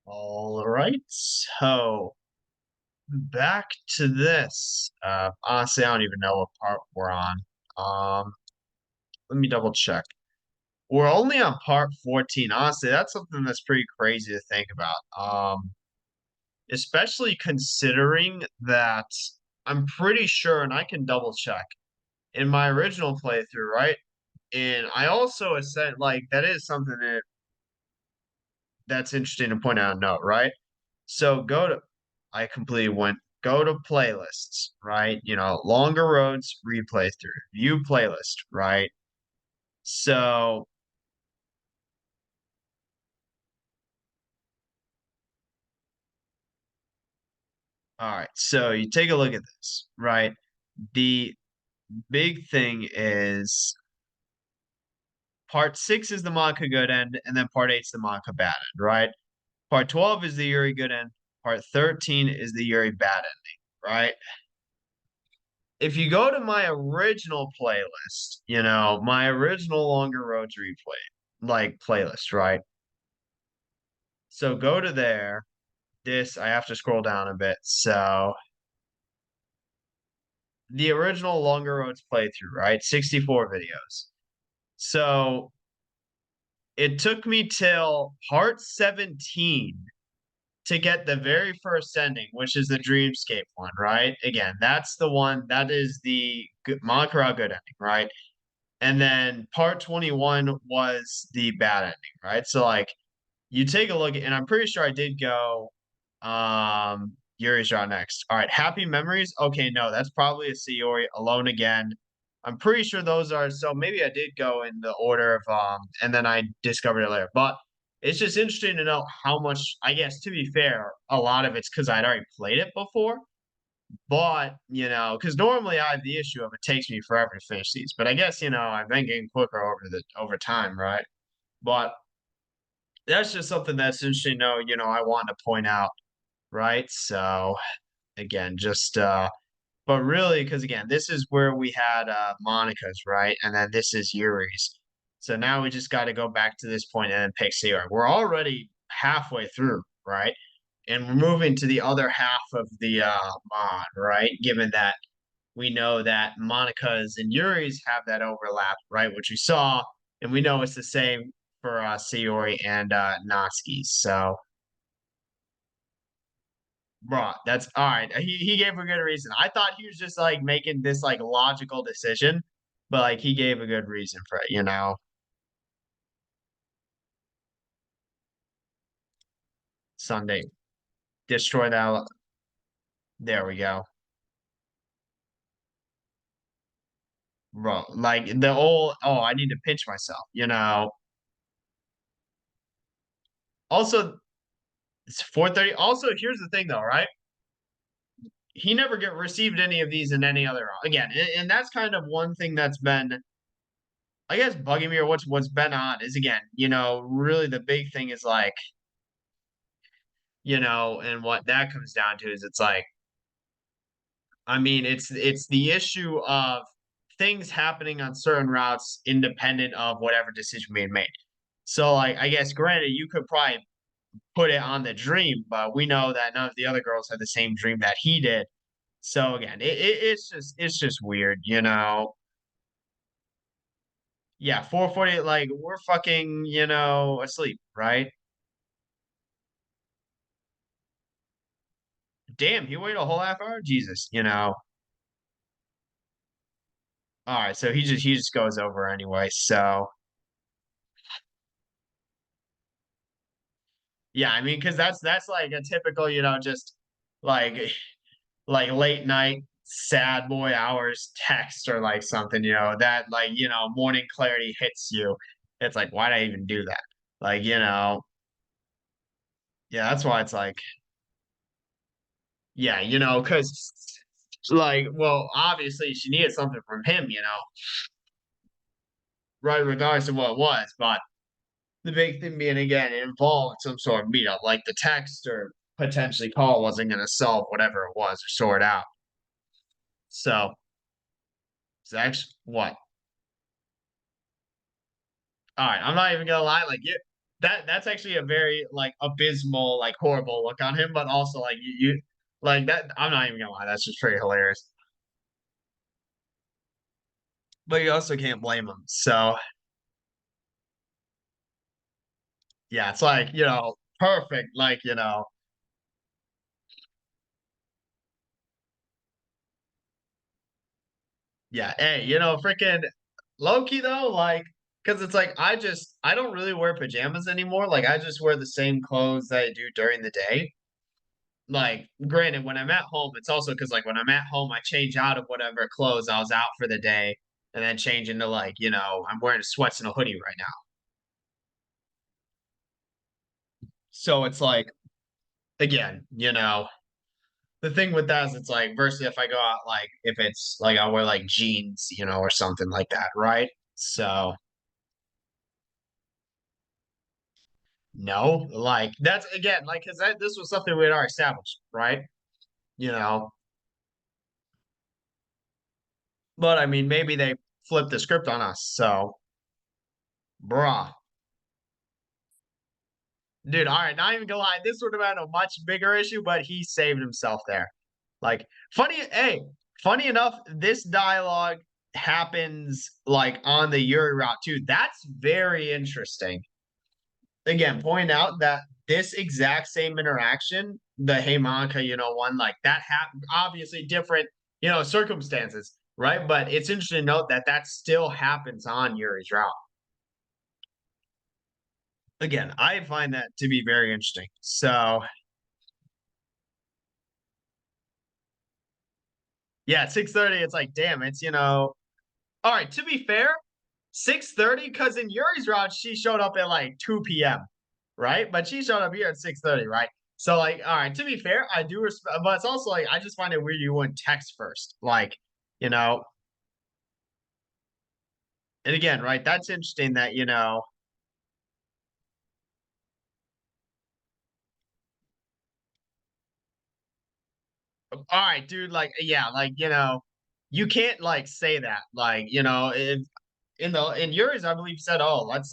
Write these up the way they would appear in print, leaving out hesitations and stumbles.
All right, so back to this. Honestly, I don't even know what part we're on. Um, Let me double check. We're only on part 14. Honestly, that's something that's pretty crazy to think about. Especially considering that I'm pretty sure, and I can double check in my original playthrough, right? And I also said like that is something that's interesting to point out and note, right? So I completely went, go to playlists, right? Longer roads, replay through, view playlist, right? So, all right. So you take a look at this, right? The big thing is part six is the Monica good end, and then part eight's the Monica bad end, right? Part 12 is the Yuri good end. Part 13 is the Yuri bad ending, right? If you go to my original playlist, my original Longer Roads replay, like playlist, right? So go to there. I have to scroll down a bit. So the original Longer Roads playthrough, right? 64 videos. So it took me till part 17 to get the very first ending, which is the Dreamscape one, right? Again, that's the one that is the Moncra good ending, right? And then part 21 was the bad ending, right? So like you take a look, and I'm pretty sure I did go Yuri's Draw next. All right, Happy Memories. Okay, no, that's probably a Sayori Alone Again. I'm pretty sure those are, so maybe I did go in the order of and then I discovered it later. But it's just interesting to know how much, I guess to be fair, a lot of it's because I'd already played it before. But, because normally I have the issue of it takes me forever to finish these. But I guess, I've been getting quicker over time, right? But that's just something that's interesting to know, I want to point out, right? So again, just but really, because again, this is where we had Monica's, right? And then this is Yuri's. So now we just got to go back to this point and then pick Sayori. We're already halfway through, right? And we're moving to the other half of the mod, right? Given that we know that Monica's and Yuri's have that overlap, right? Which we saw, and we know it's the same for Sayori and Natsuki. So, bro, that's all right. He gave a good reason. I thought he was just like making this like logical decision, but like he gave a good reason for it. Sunday, destroy that. There we go, bro. Like the old. Oh, I need to pinch myself. Also, it's 4:30. Also, here's the thing, though, right? He never get received any of these in any other again, and that's kind of one thing that's been, I guess, bugging me, or what's been on is again, really the big thing is like, and what that comes down to is it's like, I mean, it's the issue of things happening on certain routes independent of whatever decision being made. So like, I guess granted, you could probably put it on the dream, but we know that none of the other girls had the same dream that he did. So again, it's just weird. Yeah, 4:40, like we're fucking, asleep, right? Damn, he waited a whole half hour? Jesus. All right, so he just goes over anyway. So yeah, I mean, because that's like a typical, just like like late night sad boy hours text or like something, that like, morning clarity hits you. It's like, why'd I even do that? Like, yeah, that's why it's like, yeah, because like, well, obviously she needed something from him, right, regardless of what it was. But the big thing being, again, it involved some sort of meetup, like the text or potentially call wasn't going to solve whatever it was or sort out. So, that's what. All right, I'm not even gonna lie, like you. that's actually a very like abysmal, like horrible look on him, but also like you like that. I'm not even gonna lie, that's just pretty hilarious. But you also can't blame him. So yeah, it's like perfect. Like yeah. Hey, freaking Loki though, like, because it's like I don't really wear pajamas anymore. Like I just wear the same clothes that I do during the day. Like, granted, when I'm at home, it's also because like when I'm at home, I change out of whatever clothes I was out for the day, and then change into like I'm wearing sweats and a hoodie right now. So it's like again, the thing with that is it's like versus if I go out like if it's like I wear like jeans, or something like that, right? So no, like that's again like because this was something we had already established, right? You know, but I mean maybe they flipped the script on us. So, bruh, dude. All right, not even gonna lie, this would have been a much bigger issue, but he saved himself there. Like funny enough, this dialogue happens like on the Yuri route too. That's very interesting. Again, point out that this exact same interaction, the Hey Monica, one, like that happened, obviously different, circumstances, right? But it's interesting to note that that still happens on Yuri's route. Again, I find that to be very interesting. So, yeah, at 6:30, it's like, damn, it's, all right, to be fair, 6:30, because in Yuri's route, she showed up at like 2 p.m., right? But she showed up here at 6:30, right? So like, all right, to be fair, I do respect, but it's also like I just find it weird you wouldn't text first. Like, you know, and again, right, that's interesting that, all right, dude, like, yeah, like, you can't like say that. Like, if in yours, I believe said, oh, let's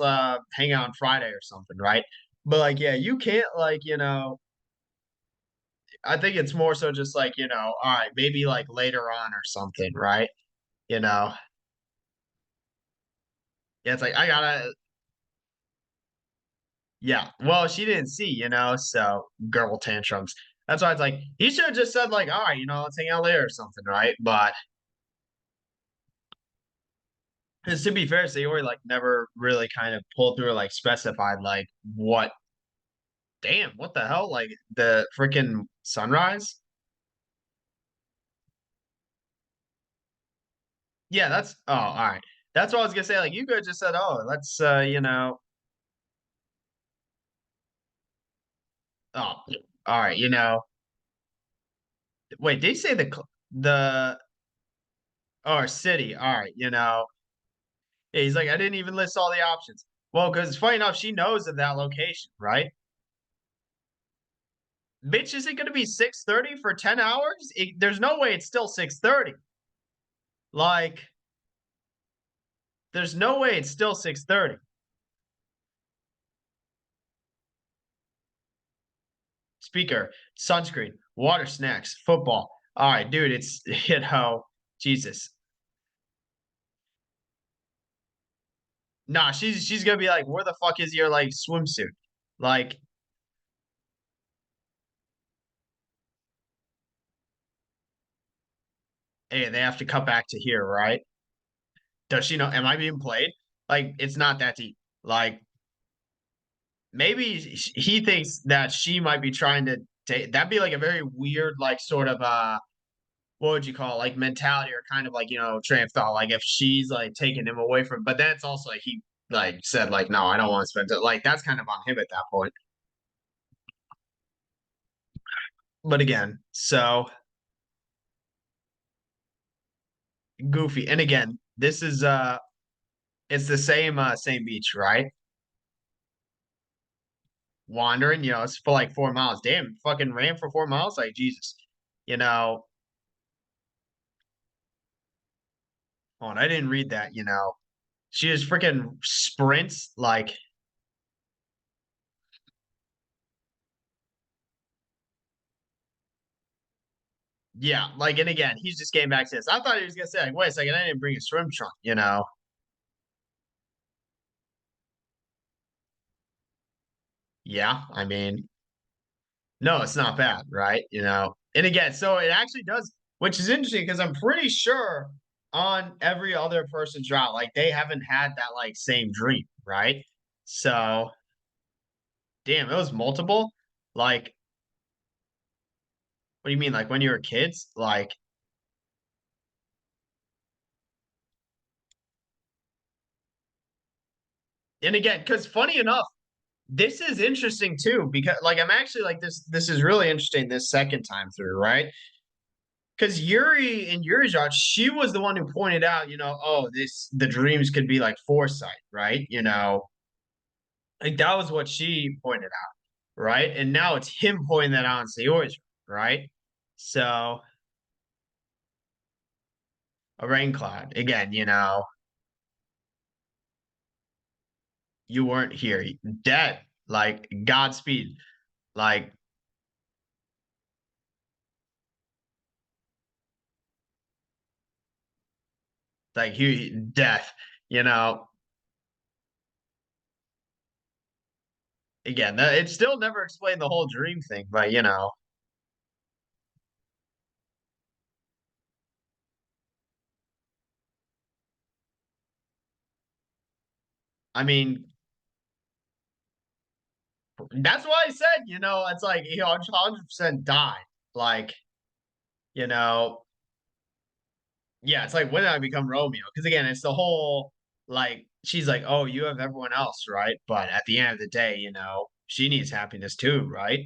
hang out on Friday or something, right? But like, yeah, you can't like, I think it's more so just like, all right, maybe like later on or something, right? You know, yeah, it's like I gotta, yeah. Well, she didn't see, so girl tantrums. That's why it's like he should have just said like, all right, let's hang out later or something, right? But because to be fair, Sayori like never really kind of pulled through or like specified like what. Damn, what the hell? Like the freaking sunrise? Yeah, that's all right. That's what I was gonna say. Like you could have just said, oh, let's oh, all right, wait, did he say the or city? All right, yeah, he's like, I didn't even list all the options. Well, because funny enough, she knows of that location, right? Bitch, is it gonna be 6:30 for 10 hours? There's no way it's still 6:30. Like, there's no way it's still 6:30. Speaker, sunscreen, water, snacks, football. All right, dude, it's Jesus. Nah, she's gonna be like, where the fuck is your like swimsuit? Like, hey, they have to cut back to here, right? Does she know? Am I being played? Like, it's not that deep. Like, maybe he thinks that she might be trying to take. That'd be like a very weird, like, sort of what would you call it? Like mentality or kind of like train of thought. Like if she's like taking him away from, but that's also like he like said like no, I don't want to spend it. Like that's kind of on him at that point. But again, so goofy. And again, this is it's the same beach, right? Wandering, it's for like 4 miles. Damn, fucking ran for 4 miles. Like Jesus, you know. Oh, and I didn't read that. She just freaking sprints like Yeah, like, and again, he's just getting back to this. I thought he was gonna say, like, "Wait a second, I didn't bring a swim trunk," you know? Yeah, I mean, no, it's not bad, right? You know? And again, so it actually does, which is interesting because I'm pretty sure on every other person's route, like, they haven't had that, like, same dream, right? So, damn, it was multiple? Like, what do you mean? Like, when you were kids? Like, and again, because funny enough, this is interesting too, because like I'm actually like this is really interesting this second time through, right? Because Yuri in Yuri's art, she was the one who pointed out, oh, this the dreams could be like foresight, right? Like that was what she pointed out, right? And now it's him pointing that out in Sayori's, right? So a rain cloud again, you weren't here, dead, like Godspeed, like death, you know. Again, it still never explained the whole dream thing, but I mean, that's why I said, it's like he 100% died. Like, you know, yeah, it's like when did I become Romeo? Because again, it's the whole like she's like, oh, you have everyone else, right? But at the end of the day, she needs happiness too, right?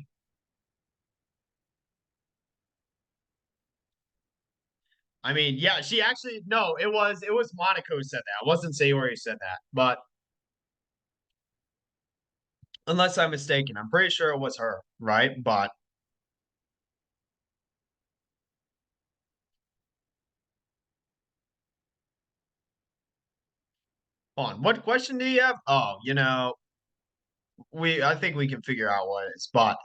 I mean, yeah, she actually no, it was Monaco who said that. It wasn't Sayori who said that, but unless I'm mistaken, I'm pretty sure it was her, right? But on what question do you have? Oh, I think we can figure out what it is. But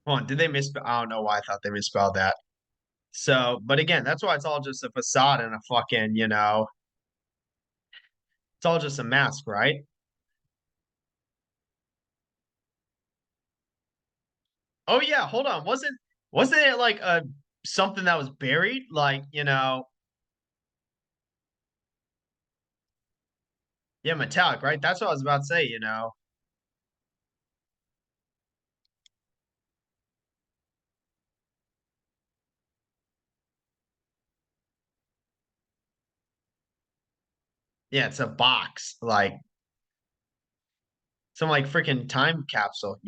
hold on, did they misspell? I don't know why I thought they misspelled that. So, but again, that's why it's all just a facade and a fucking, it's all just a mask, right? Oh yeah, hold on. Wasn't it like a something that was buried? Like, yeah, metallic, right? That's what I was about to say. Yeah, it's a box, like some like freaking time capsule.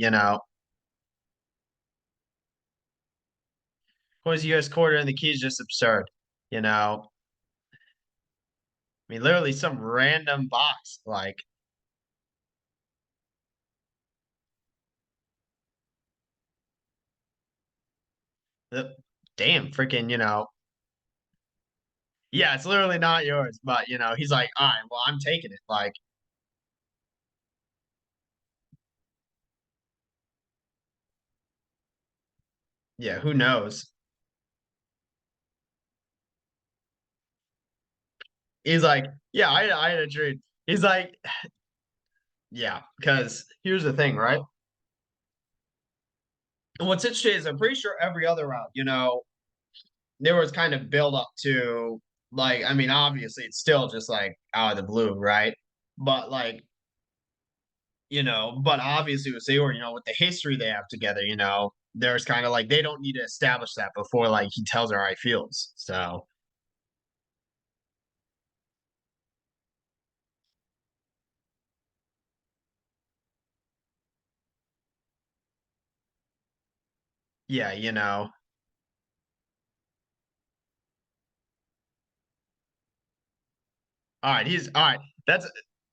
Was US quarter and the key is just absurd, you know. I mean, literally some random box, like the damn freaking, yeah, it's literally not yours, but he's like, all right, well, I'm taking it. Like, yeah, who knows? He's like, yeah, I had a dream. He's like, yeah, because here's the thing, right? And what's interesting is I'm pretty sure every other round, there was kind of build up to like, I mean, obviously it's still just like out of the blue, right? But like, but obviously with Sayor, with the history they have together, there's kind of like they don't need to establish that before like he tells her how he feels. So yeah, all right, he's all right. That's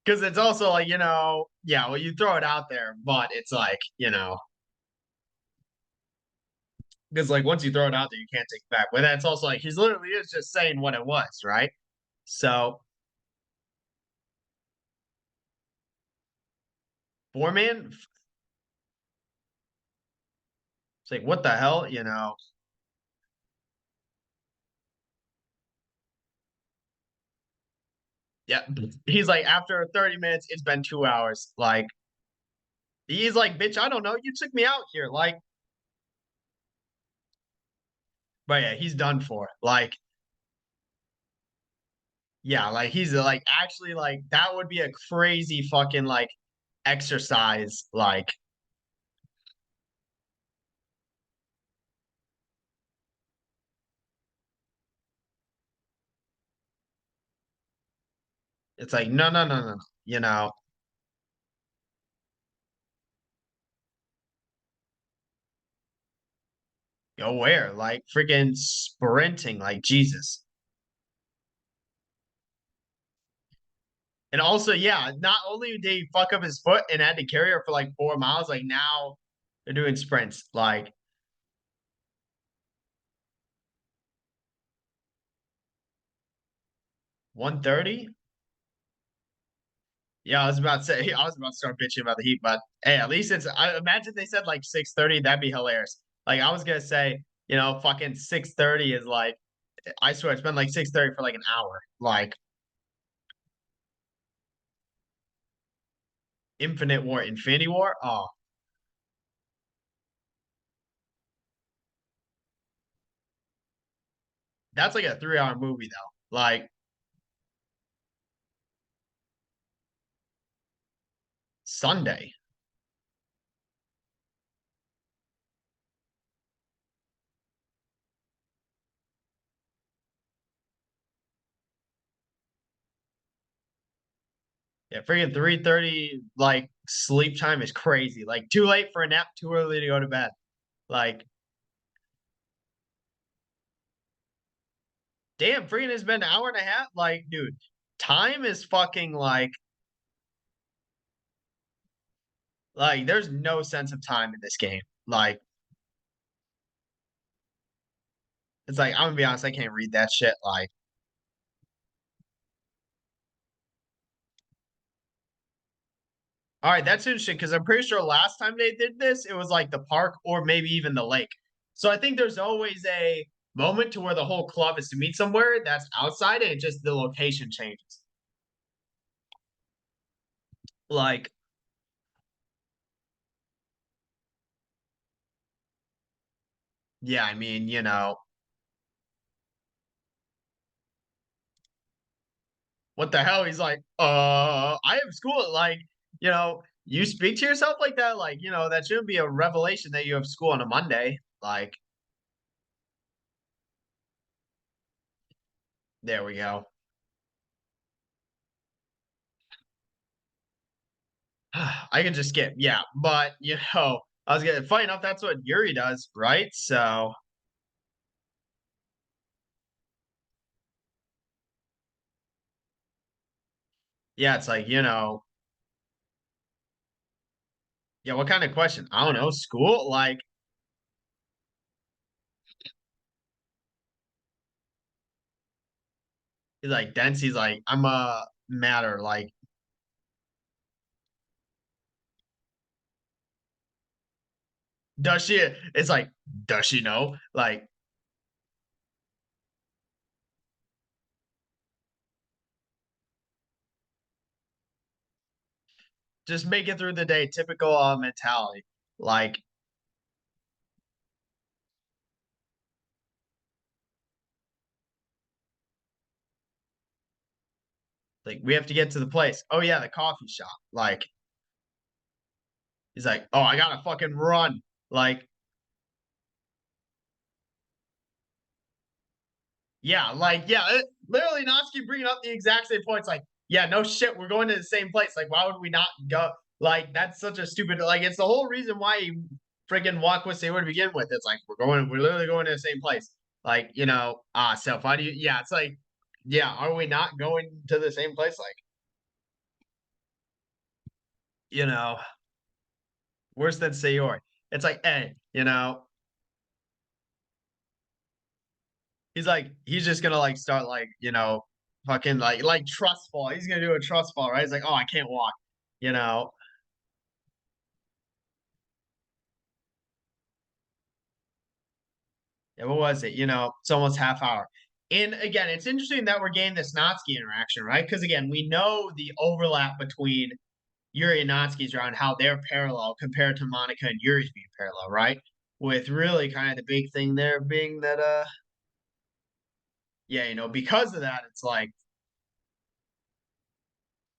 because it's also like, yeah, well, you throw it out there, but it's like, because like once you throw it out there, you can't take it back. But that's also like he's literally is just saying what it was, right? So four man, It's like, what the hell, you know? Yeah. He's like, after 30 minutes, it's been 2 hours. Like, he's like, bitch, I don't know. You took me out here. Like, but yeah, he's done for. Like, yeah, like he's like actually like that would be a crazy fucking like exercise. Like, it's like, no, no, no, no, no. You know, go where? Like freaking sprinting, like Jesus. And also, yeah, not only did he fuck up his foot and had to carry her for like 4 miles, like now they're doing sprints. Like 130. Yeah, I was about to say, I was about to start bitching about the heat, but hey, at least it's. I imagine they said like 6:30. That'd be hilarious. Like I was gonna say, fucking 6:30 is like. I swear it's been like 6:30 for like an hour. Like Infinite War, Infinity War. Oh, that's like a 3 hour movie though. Like Sunday. Yeah, freaking 3:30. Like sleep time is crazy. Like too late for a nap, too early to go to bed. Like damn, freaking has been an hour and a half. Like, dude, time is fucking like there's no sense of time in this game. Like, it's like I'm gonna be honest, I can't read that shit. Like, all right, that's interesting because I'm pretty sure last time they did this, it was like the park or maybe even the lake. So I think there's always a moment to where the whole club is to meet somewhere that's outside and just the location changes. Like, yeah, I mean, what the hell? He's like, I have school. Like, you speak to yourself like that. Like, that shouldn't be a revelation that you have school on a Monday. Like, there we go. I can just skip. Yeah. But, I was getting funny enough. That's what Yuri does. Right. So, yeah, it's like, yeah, what kind of question? I don't know. School? Like, he's like, dense. He's like, I'm a matter. Like, does she? It's like, does she know? Like, just make it through the day. Typical mentality. Like, we have to get to the place. Oh yeah, the coffee shop. Like he's like, oh, I gotta fucking run. Like, yeah, literally Natsuki bringing up the exact same points. Like, yeah, no shit, we're going to the same place. Like, why would we not go? Like, that's such a stupid. Like, it's the whole reason why he freaking walk with Sailor to begin with. It's like we're literally going to the same place. Like, self. Why do you? Yeah, it's like, yeah, are we not going to the same place? Like, you know, worse than Sayori. It's like, hey, he's just gonna like start like, fucking like trust fall. He's gonna do a trust fall, right? He's like, oh, I can't walk, you know. Yeah, what was it? It's almost half hour. And again, it's interesting that we're getting this Natsuki interaction, right? Because again, we know the overlap between Yuri and Natsuki's around how they're parallel compared to Monica and Yuri's being parallel, right? With really kind of the big thing there being that yeah, because of that, it's like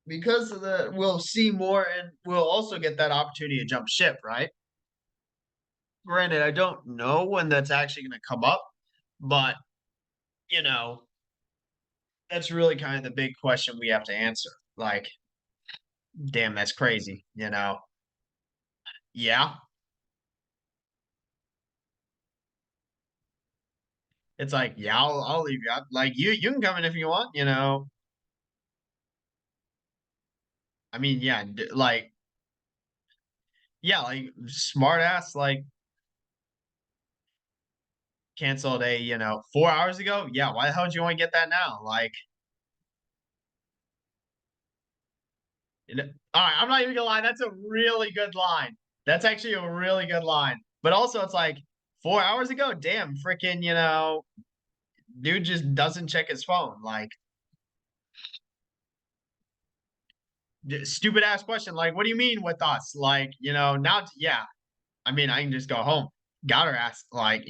because of that, we'll see more and we'll also get that opportunity to jump ship, right? Granted, I don't know when that's actually gonna come up, but you know, that's really kind of the big question we have to answer. Like, damn, that's crazy. Yeah. It's like, yeah, I'll leave you out. Like you can come in if you want. I mean, yeah, like yeah, like smart ass, like canceled 4 hours ago. Yeah, why the hell do you want to get that now? Like, all right, I'm not even gonna lie, that's a really good line. That's actually a really good line. But also it's like 4 hours ago, damn freaking, dude just doesn't check his phone. Like stupid ass question. Like, what do you mean with us? Like, now yeah. I mean, I can just go home. Got her ass. Like,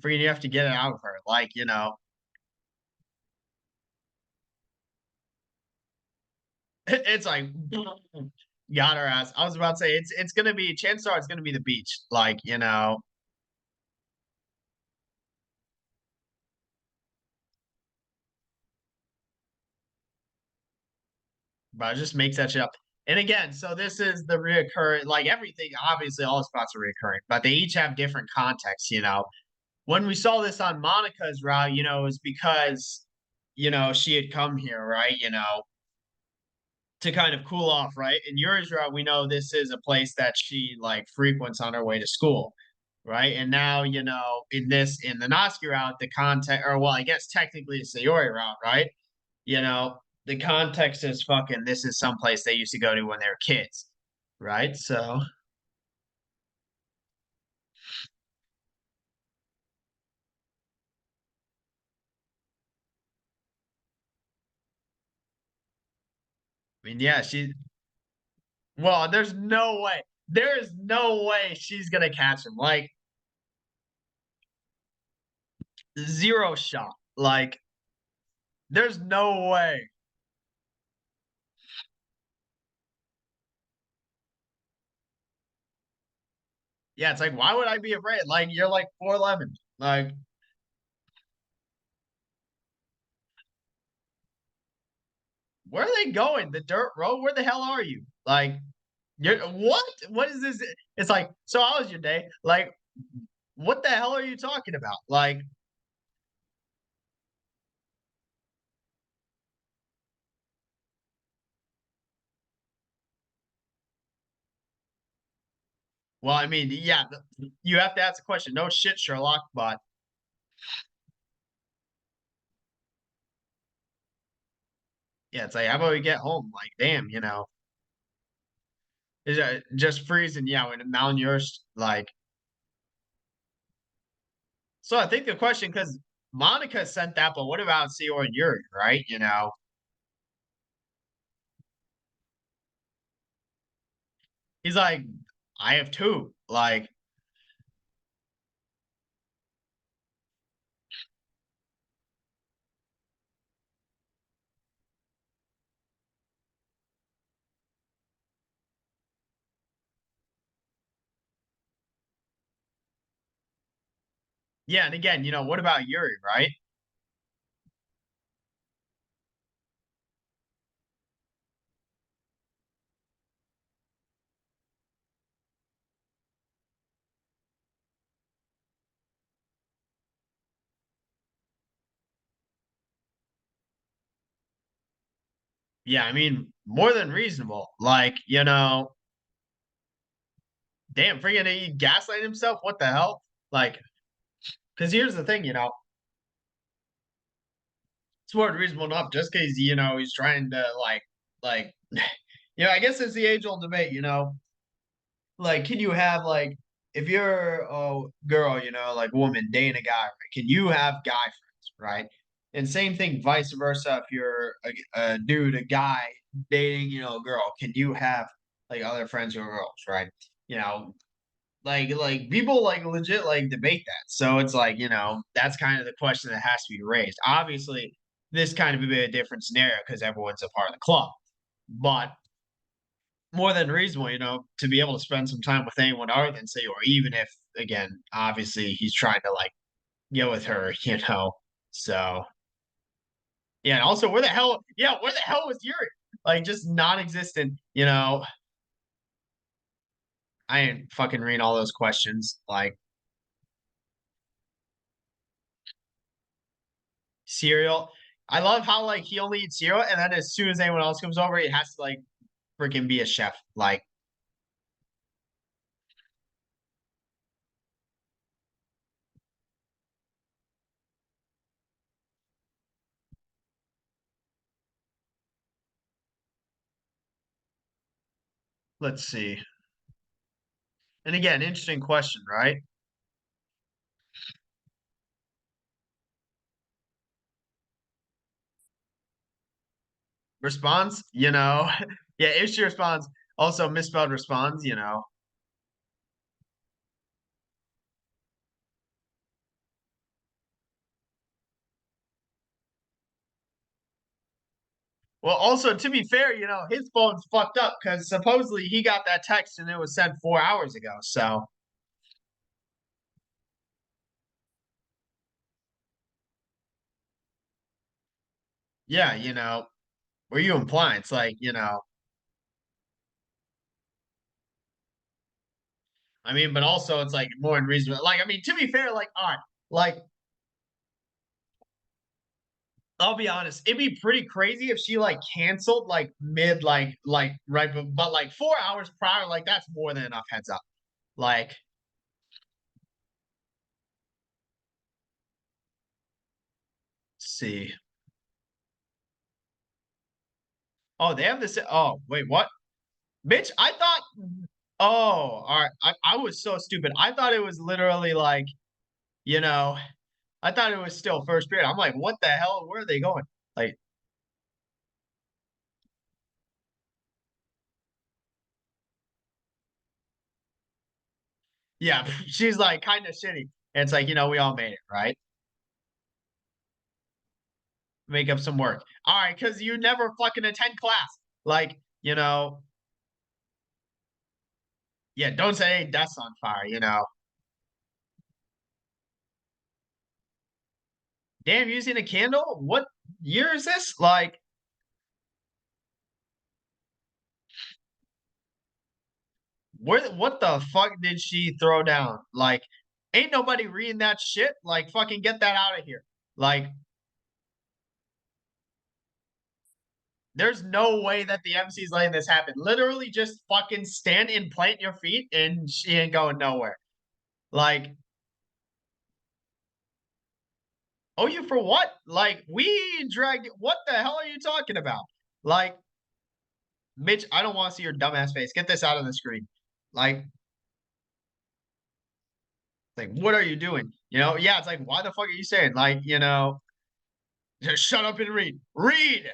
freaking you have to get it out of her. Like, it's like got her ass. I was about to say it's gonna be chances are it's gonna be the beach. Like, but it just makes that shit up. And again, so this is the reoccurring, like everything, obviously all the spots are reoccurring, but they each have different contexts. When we saw this on Monica's route, it was because, she had come here, right? To kind of cool off, right? In Yuri's route, we know this is a place that she like frequents on her way to school, right? And now, in the Natsuki route, the context, or well, I guess technically it's the Yuri route, right? The context is fucking. This is someplace they used to go to when they were kids, right? So, I mean, yeah, she. Well, there's no way. There is no way she's gonna catch him. Like zero shot. Like there's no way. Yeah, it's like, why would I be afraid? Like, you're like 4'11". Like, where are they going? The dirt road? Where the hell are you? Like, you're what? What is this? It's like, so how was your day? Like, what the hell are you talking about? Like, well, I mean, yeah, you have to ask the question. No shit, Sherlock, but yeah, it's like, how about we get home? Like, damn, just freezing, yeah, when malnourished, like. So I think the question, because Monica sent that, but what about Seor and Yuri, right? He's like, I have two. Like, yeah, and again, what about Yuri, right? Yeah, I mean, more than reasonable. Like, damn, freaking he gaslight himself. What the hell? Like, because here's the thing, it's more than reasonable enough just because, he's trying to, like, like, I guess it's the age old debate, like, can you have like, if you're a girl, like woman dating a guy, right? Can you have guy friends, right? And same thing, vice versa. If you're a dude, a guy dating, a girl, can you have like other friends who are girls, right? You know, like people like legit like debate that. So it's like, that's kind of the question that has to be raised. Obviously, this kind of be a different scenario because everyone's a part of the club. But more than reasonable, to be able to spend some time with anyone other than say, or even if again, obviously he's trying to like get with her, So yeah, and also where the hell was Yuri? Like just non-existent, I ain't fucking reading all those questions. Like cereal. I love how like he only eats cereal and then as soon as anyone else comes over, he has to like freaking be a chef. Like, let's see. And again, interesting question, right? Response, yeah, if she responds, also misspelled responds. Well, also to be fair, his phone's fucked up because supposedly he got that text and it was sent 4 hours ago. So yeah, were you implying? It's like, I mean, but also it's like more unreasonable. Like, I mean, to be fair, like, all right, like, I'll be honest, it'd be pretty crazy if she like canceled like mid, like right, but like 4 hours prior, like that's more than enough heads up. Like, see. Oh, they have this. Oh, wait, what? Bitch, I thought. Oh, all right. I was so stupid. I thought it was literally like, you know, I thought it was still first period. I'm like, what the hell? Where are they going? Like, yeah, she's like kind of shitty. And it's like, we all made it, right? Make up some work. All right, because you never fucking attend class. Like, yeah, don't say that's on fire. Damn, using a candle? What year is this? Like, what the fuck did she throw down? Like, ain't nobody reading that shit. Like, fucking get that out of here. Like, there's no way that the MC's letting this happen. Literally just fucking stand and plant your feet and she ain't going nowhere. Like, oh, you for what? Like, we dragged what the hell are you talking about? Like, Mitch, I don't want to see your dumbass face. Get this out of the screen. Like, what are you doing? Yeah, it's like, why the fuck are you saying? Like, just shut up and read. Read.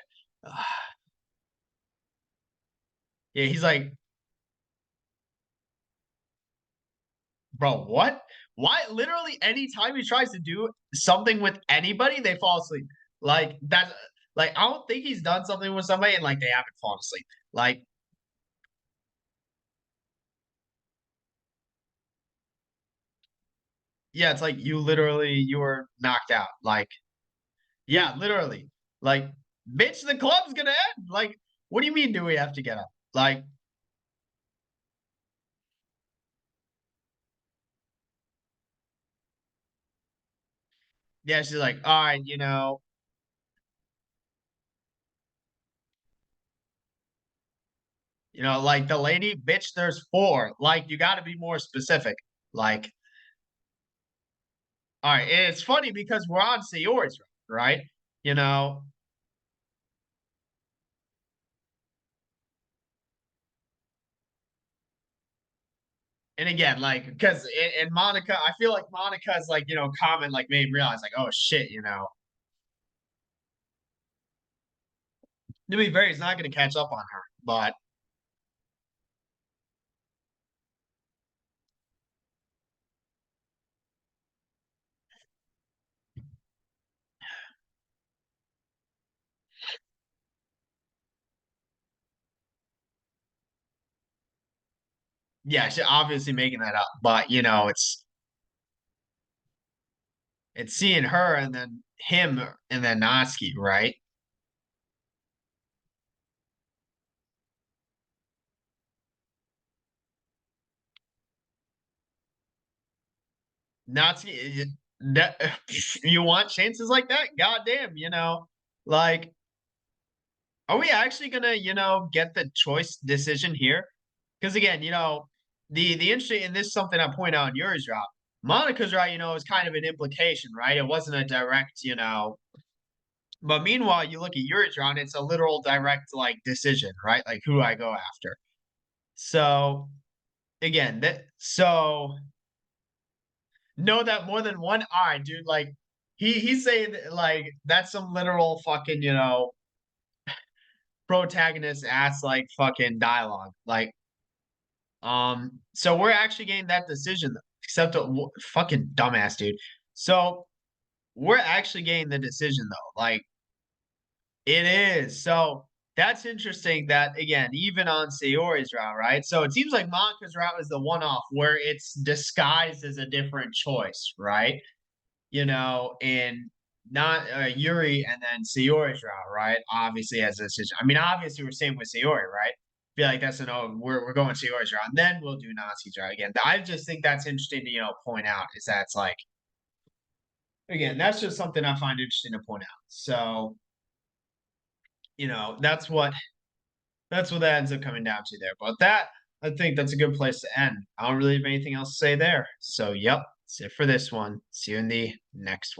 Yeah, he's like, bro, what? Why? Literally, anytime he tries to do something with anybody, they fall asleep. Like that's like I don't think he's done something with somebody and like they haven't fallen asleep. Like, yeah, it's like you were knocked out. Like, yeah, literally. Like, bitch, the club's gonna end. Like, what do you mean? Do we have to get up? Like, yeah, she's like, all right, like the lady, bitch, there's four. Like, you got to be more specific. Like, all right, and it's funny because we're on Sayori's, right? You know, And again, like, because in Monica, I feel like Monica's like, comment like made me realize like, oh shit, to be fair, he's not going to catch up on her. But yeah, she's obviously making that up. But it's seeing her and then him and then Natsuki, right? Natsuki, that, you want chances like that? Goddamn, like, are we actually gonna, get the choice decision here? Because again, the interesting, and this is something I point out in Yuri's route. Monica's route, is kind of an implication, right? It wasn't a direct, But meanwhile, you look at Yuri's route, it's a literal direct like decision, right? Like who I go after. So again, that so know that more than one eye, dude. Like he's saying like that's some literal fucking protagonist ass like fucking dialogue. Like so we're actually getting that decision, except fucking dumbass dude. So we're actually getting the decision though. Like it is. So that's interesting that again, even on Sayori's route, right? So it seems like Monka's route is the one-off where it's disguised as a different choice, right? In not Yuri and then Sayori's route, right? Obviously as a decision. I mean, obviously we're saying with Sayori, right? Feel like that's we're going Sayori's route, and then we'll do Natsuki's route again. I just think that's interesting to point out is that it's like again, that's just something I find interesting to point out. So that's what that ends up coming down to there. But that I think that's a good place to end. I don't really have anything else to say there. So yep, that's it for this one. See you in the next one.